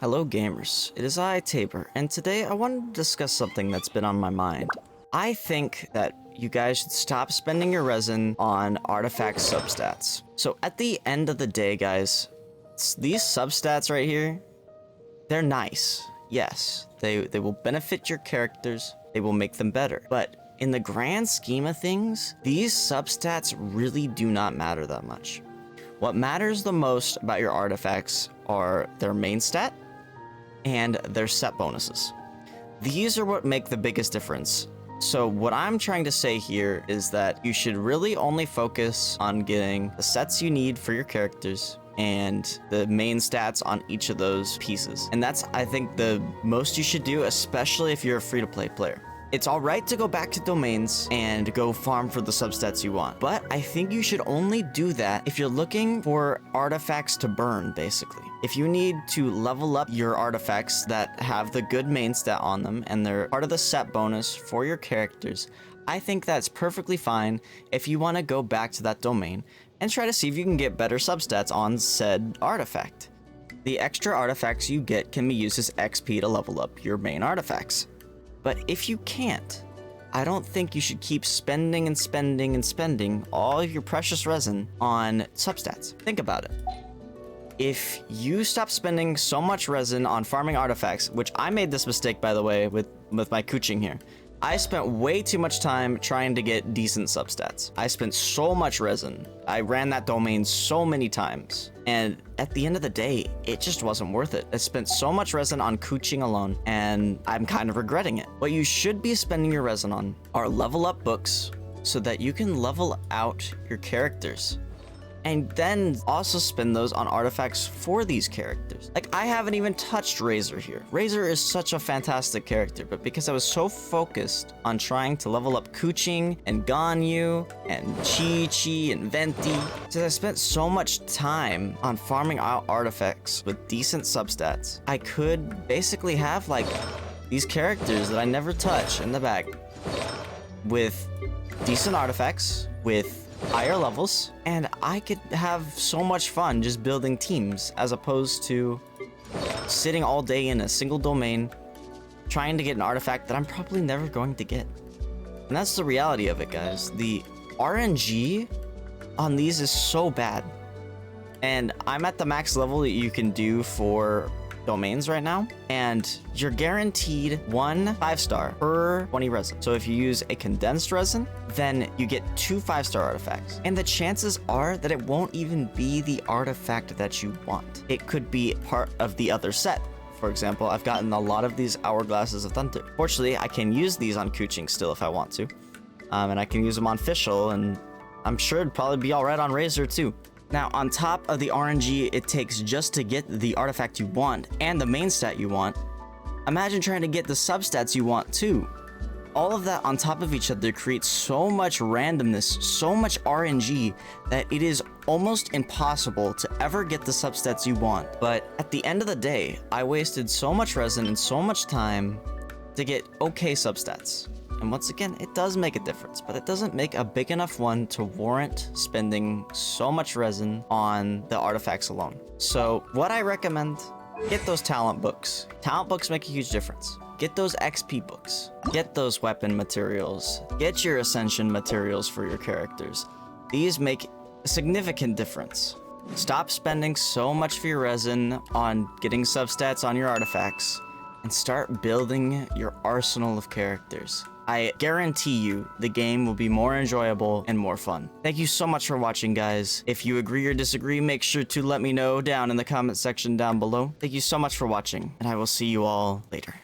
Hello gamers, it is I, Tabor, and today I wanted to discuss something that's been on my mind. I think that you guys should stop spending your resin on artifact substats. So at the end of the day, guys, these substats right here, they're nice. Yes, they will benefit your characters, they will make them better. But in the grand scheme of things, these substats really do not matter that much. What matters the most about your artifacts are their main stat and their set bonuses. These are what make the biggest difference. So what I'm trying to say here is that you should really only focus on getting the sets you need for your characters and the main stats on each of those pieces. And that's, I think, the most you should do, especially if you're a free-to-play player. It's alright to go back to domains and go farm for the substats you want, but I think you should only do that if you're looking for artifacts to burn, basically. If you need to level up your artifacts that have the good main stat on them and they're part of the set bonus for your characters, I think that's perfectly fine if you want to go back to that domain and try to see if you can get better substats on said artifact. The extra artifacts you get can be used as XP to level up your main artifacts. But if you can't, I don't think you should keep spending and spending and spending all of your precious resin on substats. Think about it. If you stop spending so much resin on farming artifacts, which I made this mistake, by the way, with my cooching here. I spent way too much time trying to get decent substats. I spent so much resin. I ran that domain so many times. And at the end of the day, it just wasn't worth it. I spent so much resin on cooching alone, and I'm kind of regretting it. What you should be spending your resin on are level up books so that you can level out your characters. And then also spend those on artifacts for these characters. Like, I haven't even touched Razor here. Razor is such a fantastic character, but because I was so focused on trying to level up Kuching and Ganyu and Chi-Chi and Venti, since I spent so much time on farming out artifacts with decent substats, I could basically have like these characters that I never touch in the bag with decent artifacts, with higher levels, and I could have so much fun just building teams as opposed to sitting all day in a single domain trying to get an artifact that I'm probably never going to get. And that's the reality of it, guys. The RNG on these is so bad, and I'm at the max level that you can do for domains right now, and you're guaranteed 1 5-star per 20 resin. So if you use a condensed resin, then you get 2 5-star artifacts, and the chances are that it won't even be the artifact that you want. It could be part of the other set. For example, I've gotten a lot of these Hourglasses of Thunder. Fortunately, I can use these on Kuching still if I want to, and I can use them on Fischl, and I'm sure it'd probably be alright on Razor too. Now, on top of the RNG it takes just to get the artifact you want and the main stat you want, imagine trying to get the substats you want too. All of that on top of each other creates so much randomness, so much RNG, that it is almost impossible to ever get the substats you want. But at the end of the day, I wasted so much resin and so much time to get okay substats. And once again, it does make a difference, but it doesn't make a big enough one to warrant spending so much resin on the artifacts alone. So what I recommend, get those talent books. Talent books make a huge difference. Get those XP books. Get those weapon materials. Get your ascension materials for your characters. These make a significant difference. Stop spending so much for your resin on getting substats on your artifacts and start building your arsenal of characters. I guarantee you the game will be more enjoyable and more fun. Thank you so much for watching, guys. If you agree or disagree, make sure to let me know down in the comment section down below. Thank you so much for watching, and I will see you all later.